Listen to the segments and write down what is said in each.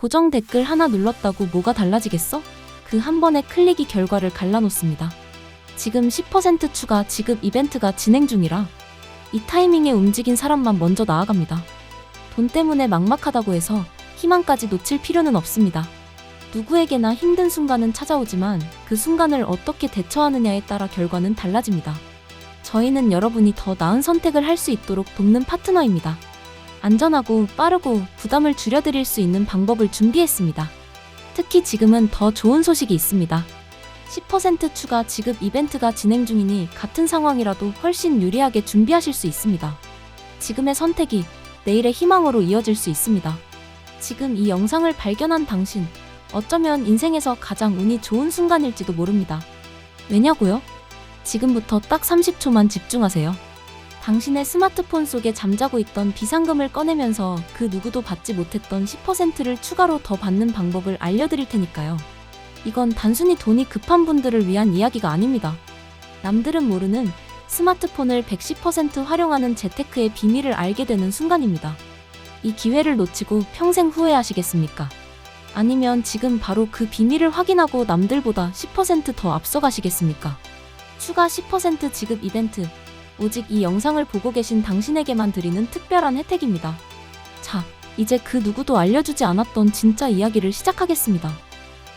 고정 댓글 하나 눌렀다고 뭐가 달라지겠어? 그 한 번의 클릭이 결과를 갈라놓습니다. 지금 10% 추가 지급 이벤트가 진행 중이라 이 타이밍에 움직인 사람만 먼저 나아갑니다. 돈 때문에 막막하다고 해서 희망까지 놓칠 필요는 없습니다. 누구에게나 힘든 순간은 찾아오지만 그 순간을 어떻게 대처하느냐에 따라 결과는 달라집니다. 저희는 여러분이 더 나은 선택을 할 수 있도록 돕는 파트너입니다. 안전하고 빠르고 부담을 줄여드릴 수 있는 방법을 준비했습니다. 특히 지금은 더 좋은 소식이 있습니다. 10% 추가 지급 이벤트가 진행 중이니 같은 상황이라도 훨씬 유리하게 준비하실 수 있습니다. 지금의 선택이 내일의 희망으로 이어질 수 있습니다. 지금 이 영상을 발견한 당신, 어쩌면 인생에서 가장 운이 좋은 순간일지도 모릅니다. 왜냐고요? 지금부터 딱 30초만 집중하세요. 당신의 스마트폰 속에 잠자고 있던 비상금을 꺼내면서 그 누구도 받지 못했던 10%를 추가로 더 받는 방법을 알려드릴 테니까요. 이건 단순히 돈이 급한 분들을 위한 이야기가 아닙니다. 남들은 모르는 스마트폰을 110% 활용하는 재테크의 비밀을 알게 되는 순간입니다. 이 기회를 놓치고 평생 후회하시겠습니까? 아니면 지금 바로 그 비밀을 확인하고 남들보다 10% 더 앞서가시겠습니까? 추가 10% 지급 이벤트, 오직 이 영상을 보고 계신 당신에게만 드리는 특별한 혜택입니다. 자, 이제 그 누구도 알려주지 않았던 진짜 이야기를 시작하겠습니다.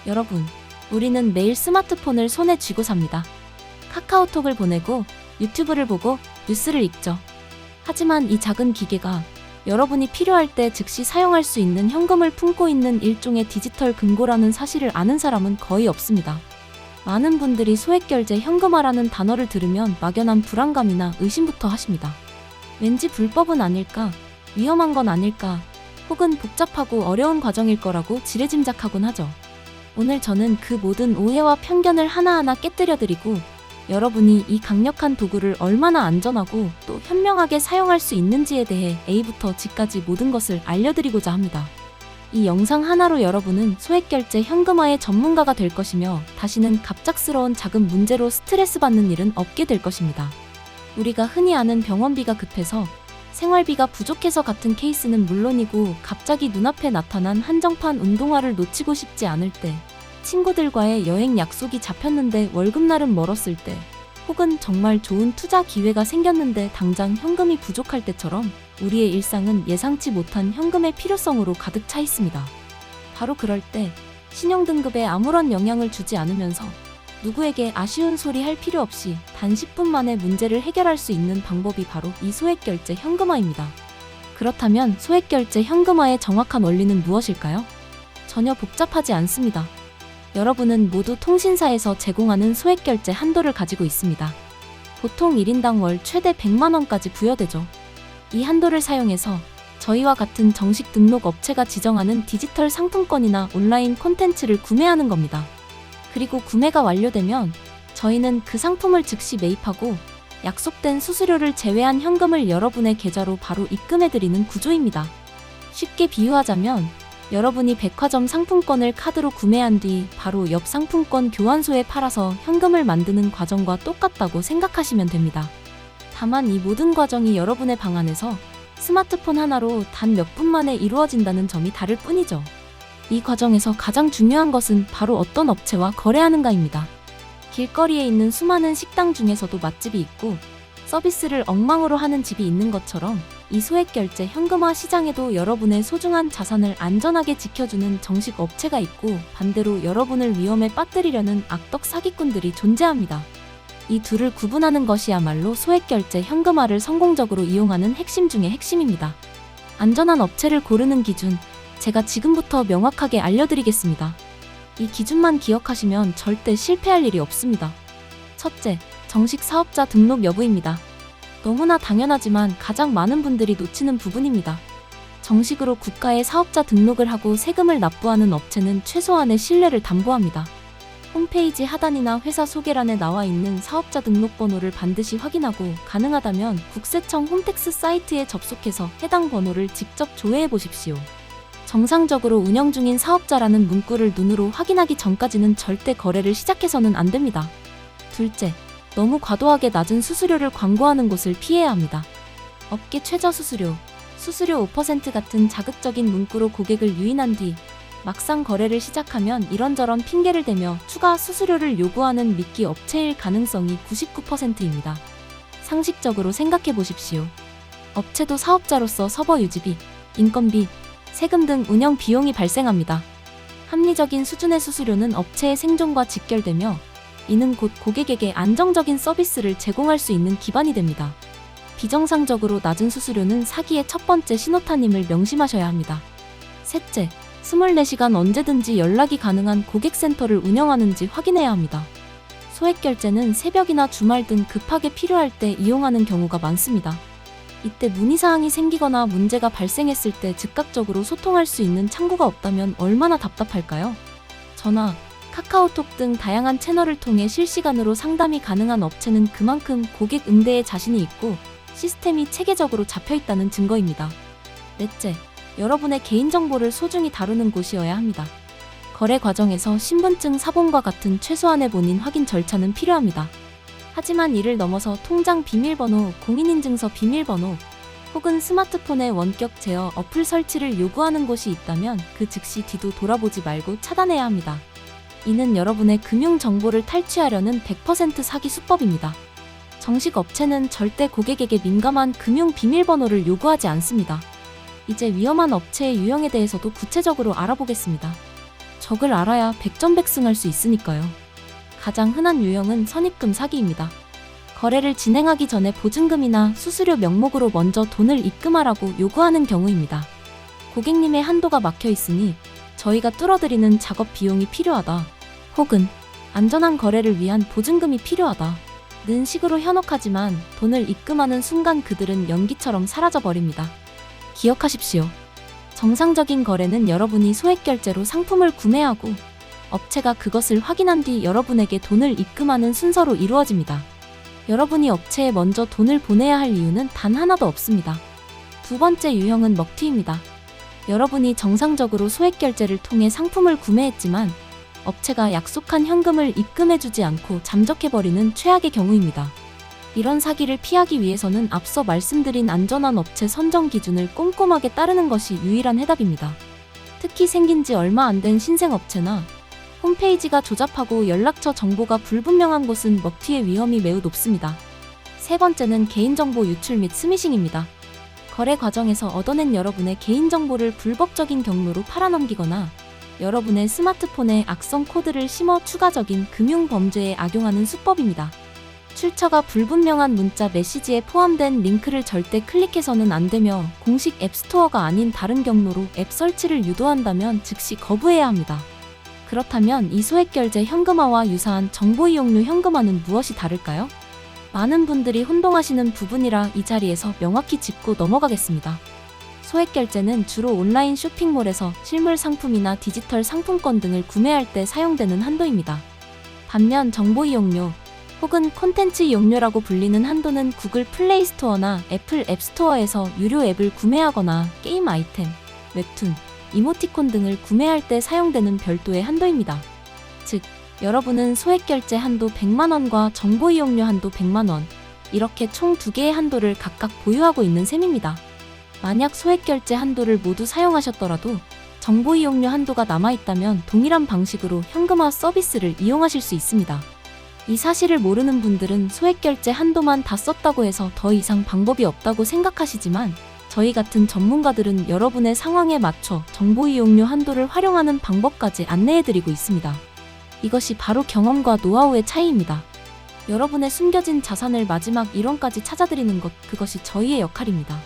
여러분, 우리는 매일 스마트폰을 손에 쥐고 삽니다. 카카오톡을 보내고 유튜브를 보고 뉴스를 읽죠. 하지만 이 작은 기계가 여러분이 필요할 때 즉시 사용할 수 있는 현금을 품고 있는 일종의 디지털 금고라는 사실을 아는 사람은 거의 없습니다. 많은 분들이 소액결제 현금화라는 단어를 들으면 막연한 불안감이나 의심부터 하십니다. 왠지 불법은 아닐까, 위험한 건 아닐까, 혹은 복잡하고 어려운 과정일 거라고 지레짐작하곤 하죠. 오늘 저는 그 모든 오해와 편견을 하나하나 깨뜨려드리고 여러분이 이 강력한 도구를 얼마나 안전하고 또 현명하게 사용할 수 있는지에 대해 A부터 G까지 모든 것을 알려드리고자 합니다. 이 영상 하나로 여러분은 소액결제 현금화의 전문가가 될 것이며 다시는 갑작스러운 자금 문제로 스트레스 받는 일은 없게 될 것입니다. 우리가 흔히 아는 병원비가 급해서 생활비가 부족해서 같은 케이스는 물론이고 갑자기 눈앞에 나타난 한정판 운동화를 놓치고 싶지 않을 때, 친구들과의 여행 약속이 잡혔는데 월급날은 멀었을 때, 혹은 정말 좋은 투자 기회가 생겼는데 당장 현금이 부족할 때처럼 우리의 일상은 예상치 못한 현금의 필요성으로 가득 차 있습니다. 바로 그럴 때 신용등급에 아무런 영향을 주지 않으면서 누구에게 아쉬운 소리 할 필요 없이 단 10분 만에 문제를 해결할 수 있는 방법이 바로 이 소액결제 현금화입니다. 그렇다면 소액결제 현금화의 정확한 원리는 무엇일까요? 전혀 복잡하지 않습니다. 여러분은 모두 통신사에서 제공하는 소액결제 한도를 가지고 있습니다. 보통 1인당 월 최대 100만 원까지 부여되죠. 이 한도를 사용해서 저희와 같은 정식 등록 업체가 지정하는 디지털 상품권이나 온라인 콘텐츠를 구매하는 겁니다. 그리고 구매가 완료되면 저희는 그 상품을 즉시 매입하고 약속된 수수료를 제외한 현금을 여러분의 계좌로 바로 입금해드리는 구조입니다. 쉽게 비유하자면 여러분이 백화점 상품권을 카드로 구매한 뒤 바로 옆 상품권 교환소에 팔아서 현금을 만드는 과정과 똑같다고 생각하시면 됩니다. 다만 이 모든 과정이 여러분의 방 안에서 스마트폰 하나로 단 몇 분 만에 이루어진다는 점이 다를 뿐이죠. 이 과정에서 가장 중요한 것은 바로 어떤 업체와 거래하는가입니다. 길거리에 있는 수많은 식당 중에서도 맛집이 있고 서비스를 엉망으로 하는 집이 있는 것처럼 이 소액결제 현금화 시장에도 여러분의 소중한 자산을 안전하게 지켜주는 정식 업체가 있고 반대로 여러분을 위험에 빠뜨리려는 악덕 사기꾼들이 존재합니다. 이 둘을 구분하는 것이야말로 소액결제 현금화를 성공적으로 이용하는 핵심 중의 핵심입니다. 안전한 업체를 고르는 기준, 제가 지금부터 명확하게 알려드리겠습니다. 이 기준만 기억하시면 절대 실패할 일이 없습니다. 첫째, 정식 사업자 등록 여부입니다. 너무나 당연하지만 가장 많은 분들이 놓치는 부분입니다. 정식으로 국가에 사업자 등록을 하고 세금을 납부하는 업체는 최소한의 신뢰를 담보합니다. 홈페이지 하단이나 회사 소개란에 나와 있는 사업자 등록번호를 반드시 확인하고 가능하다면 국세청 홈택스 사이트에 접속해서 해당 번호를 직접 조회해 보십시오. 정상적으로 운영 중인 사업자라는 문구를 눈으로 확인하기 전까지는 절대 거래를 시작해서는 안 됩니다. 둘째, 너무 과도하게 낮은 수수료를 광고하는 곳을 피해야 합니다. 업계 최저 수수료 5% 같은 자극적인 문구로 고객을 유인한 뒤 막상 거래를 시작하면 이런저런 핑계를 대며 추가 수수료를 요구하는 미끼 업체일 가능성이 99%입니다. 상식적으로 생각해 보십시오. 업체도 사업자로서 서버 유지비, 인건비, 세금 등 운영 비용이 발생합니다. 합리적인 수준의 수수료는 업체의 생존과 직결되며 이는 곧 고객에게 안정적인 서비스를 제공할 수 있는 기반이 됩니다. 비정상적으로 낮은 수수료는 사기의 첫 번째 신호탄임을 명심하셔야 합니다. 셋째, 24시간 언제든지 연락이 가능한 고객센터를 운영하는지 확인해야 합니다. 소액 결제는 새벽이나 주말 등 급하게 필요할 때 이용하는 경우가 많습니다. 이때 문의사항이 생기거나 문제가 발생했을 때 즉각적으로 소통할 수 있는 창구가 없다면 얼마나 답답할까요? 전화, 카카오톡 등 다양한 채널을 통해 실시간으로 상담이 가능한 업체는 그만큼 고객 응대에 자신이 있고 시스템이 체계적으로 잡혀있다는 증거입니다. 넷째, 여러분의 개인정보를 소중히 다루는 곳이어야 합니다. 거래 과정에서 신분증 사본과 같은 최소한의 본인 확인 절차는 필요합니다. 하지만 이를 넘어서 통장 비밀번호, 공인인증서 비밀번호 혹은 스마트폰의 원격 제어 어플 설치를 요구하는 곳이 있다면 그 즉시 뒤도 돌아보지 말고 차단해야 합니다. 이는 여러분의 금융 정보를 탈취하려는 100% 사기 수법입니다. 정식 업체는 절대 고객에게 민감한 금융 비밀번호를 요구하지 않습니다. 이제 위험한 업체의 유형에 대해서도 구체적으로 알아보겠습니다. 적을 알아야 백전백승할 수 있으니까요. 가장 흔한 유형은 선입금 사기입니다. 거래를 진행하기 전에 보증금이나 수수료 명목으로 먼저 돈을 입금하라고 요구하는 경우입니다. 고객님의 한도가 막혀 있으니 저희가 뚫어드리는 작업 비용이 필요하다. 혹은 안전한 거래를 위한 보증금이 필요하다. 는 식으로 현혹하지만 돈을 입금하는 순간 그들은 연기처럼 사라져버립니다. 기억하십시오. 정상적인 거래는 여러분이 소액 결제로 상품을 구매하고 업체가 그것을 확인한 뒤 여러분에게 돈을 입금하는 순서로 이루어집니다. 여러분이 업체에 먼저 돈을 보내야 할 이유는 단 하나도 없습니다. 두 번째 유형은 먹튀입니다. 여러분이 정상적으로 소액 결제를 통해 상품을 구매했지만 업체가 약속한 현금을 입금해주지 않고 잠적해버리는 최악의 경우입니다. 이런 사기를 피하기 위해서는 앞서 말씀드린 안전한 업체 선정 기준을 꼼꼼하게 따르는 것이 유일한 해답입니다. 특히 생긴 지 얼마 안 된 신생업체나 홈페이지가 조잡하고 연락처 정보가 불분명한 곳은 먹튀의 위험이 매우 높습니다. 세 번째는 개인정보 유출 및 스미싱입니다. 거래 과정에서 얻어낸 여러분의 개인정보를 불법적인 경로로 팔아넘기거나 여러분의 스마트폰에 악성 코드를 심어 추가적인 금융범죄에 악용하는 수법입니다. 출처가 불분명한 문자 메시지에 포함된 링크를 절대 클릭해서는 안 되며 공식 앱스토어가 아닌 다른 경로로 앱 설치를 유도한다면 즉시 거부해야 합니다. 그렇다면 이 소액결제 현금화와 유사한 정보이용료 현금화는 무엇이 다를까요? 많은 분들이 혼동하시는 부분이라 이 자리에서 명확히 짚고 넘어가겠습니다. 소액결제는 주로 온라인 쇼핑몰에서 실물 상품이나 디지털 상품권 등을 구매할 때 사용되는 한도입니다. 반면 정보이용료 혹은 콘텐츠 이용료라고 불리는 한도는 구글 플레이 스토어나 애플 앱스토어에서 유료 앱을 구매하거나 게임 아이템, 웹툰, 이모티콘 등을 구매할 때 사용되는 별도의 한도입니다. 즉, 여러분은 소액결제 한도 100만원과 정보이용료 한도 100만원, 이렇게 총 2개의 한도를 각각 보유하고 있는 셈입니다. 만약 소액결제 한도를 모두 사용하셨더라도 정보이용료 한도가 남아있다면 동일한 방식으로 현금화 서비스를 이용하실 수 있습니다. 이 사실을 모르는 분들은 소액결제 한도만 다 썼다고 해서 더 이상 방법이 없다고 생각하시지만 저희 같은 전문가들은 여러분의 상황에 맞춰 정보이용료 한도를 활용하는 방법까지 안내해드리고 있습니다. 이것이 바로 경험과 노하우의 차이입니다. 여러분의 숨겨진 자산을 마지막 1원까지 찾아드리는 것, 그것이 저희의 역할입니다.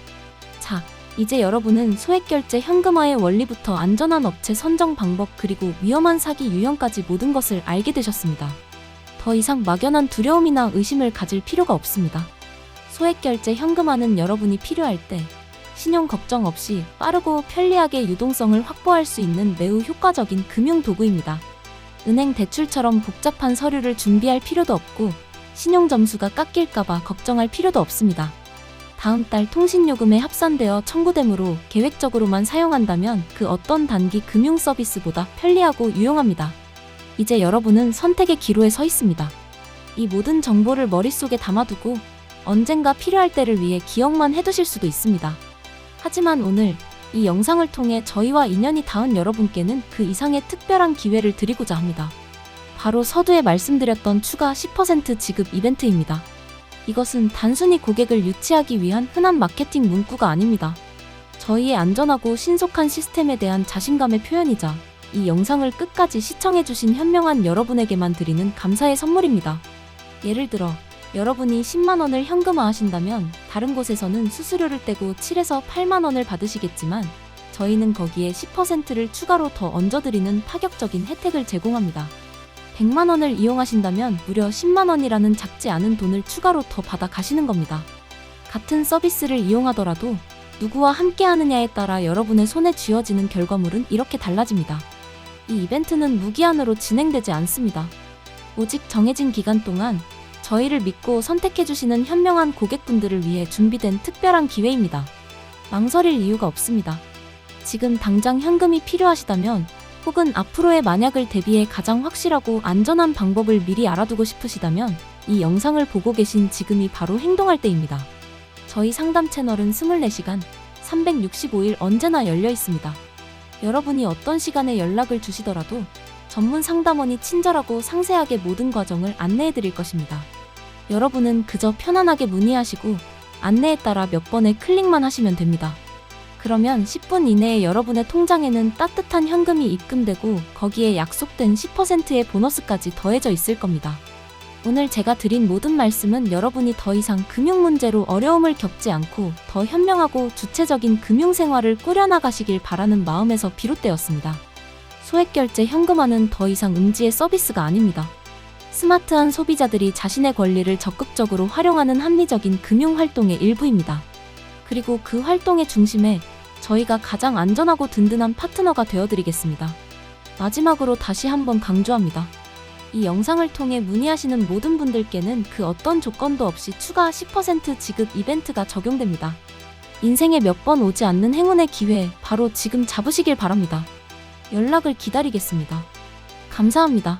자, 이제 여러분은 소액결제 현금화의 원리부터 안전한 업체 선정 방법 그리고 위험한 사기 유형까지 모든 것을 알게 되셨습니다. 더 이상 막연한 두려움이나 의심을 가질 필요가 없습니다. 소액결제 현금화는 여러분이 필요할 때 신용 걱정 없이 빠르고 편리하게 유동성을 확보할 수 있는 매우 효과적인 금융 도구입니다. 은행 대출처럼 복잡한 서류를 준비할 필요도 없고 신용 점수가 깎일까봐 걱정할 필요도 없습니다. 다음 달 통신요금에 합산되어 청구되므로 계획적으로만 사용한다면 그 어떤 단기 금융 서비스보다 편리하고 유용합니다. 이제 여러분은 선택의 기로에 서 있습니다. 이 모든 정보를 머릿속에 담아두고 언젠가 필요할 때를 위해 기억만 해두실 수도 있습니다. 하지만 오늘 이 영상을 통해 저희와 인연이 닿은 여러분께는 그 이상의 특별한 기회를 드리고자 합니다. 바로 서두에 말씀드렸던 추가 10% 지급 이벤트입니다. 이것은 단순히 고객을 유치하기 위한 흔한 마케팅 문구가 아닙니다. 저희의 안전하고 신속한 시스템에 대한 자신감의 표현이자 이 영상을 끝까지 시청해주신 현명한 여러분에게만 드리는 감사의 선물입니다. 예를 들어 여러분이 10만 원을 현금화하신다면 다른 곳에서는 수수료를 떼고 7에서 8만 원을 받으시겠지만 저희는 거기에 10%를 추가로 더 얹어드리는 파격적인 혜택을 제공합니다. 100만 원을 이용하신다면 무려 10만 원이라는 작지 않은 돈을 추가로 더 받아 가시는 겁니다. 같은 서비스를 이용하더라도 누구와 함께 하느냐에 따라 여러분의 손에 쥐어지는 결과물은 이렇게 달라집니다. 이 이벤트는 무기한으로 진행되지 않습니다. 오직 정해진 기간 동안 저희를 믿고 선택해주시는 현명한 고객분들을 위해 준비된 특별한 기회입니다. 망설일 이유가 없습니다. 지금 당장 현금이 필요하시다면 혹은 앞으로의 만약을 대비해 가장 확실하고 안전한 방법을 미리 알아두고 싶으시다면 이 영상을 보고 계신 지금이 바로 행동할 때입니다. 저희 상담 채널은 24시간, 365일 언제나 열려 있습니다. 여러분이 어떤 시간에 연락을 주시더라도 전문 상담원이 친절하고 상세하게 모든 과정을 안내해 드릴 것입니다. 여러분은 그저 편안하게 문의하시고 안내에 따라 몇 번의 클릭만 하시면 됩니다. 그러면 10분 이내에 여러분의 통장에는 따뜻한 현금이 입금되고 거기에 약속된 10%의 보너스까지 더해져 있을 겁니다. 오늘 제가 드린 모든 말씀은 여러분이 더 이상 금융 문제로 어려움을 겪지 않고 더 현명하고 주체적인 금융 생활을 꾸려나가시길 바라는 마음에서 비롯되었습니다. 소액결제 현금화는 더 이상 음지의 서비스가 아닙니다. 스마트한 소비자들이 자신의 권리를 적극적으로 활용하는 합리적인 금융 활동의 일부입니다. 그리고 그 활동의 중심에 저희가 가장 안전하고 든든한 파트너가 되어드리겠습니다. 마지막으로 다시 한번 강조합니다. 이 영상을 통해 문의하시는 모든 분들께는 그 어떤 조건도 없이 추가 10% 지급 이벤트가 적용됩니다. 인생에 몇 번 오지 않는 행운의 기회 바로 지금 잡으시길 바랍니다. 연락을 기다리겠습니다. 감사합니다.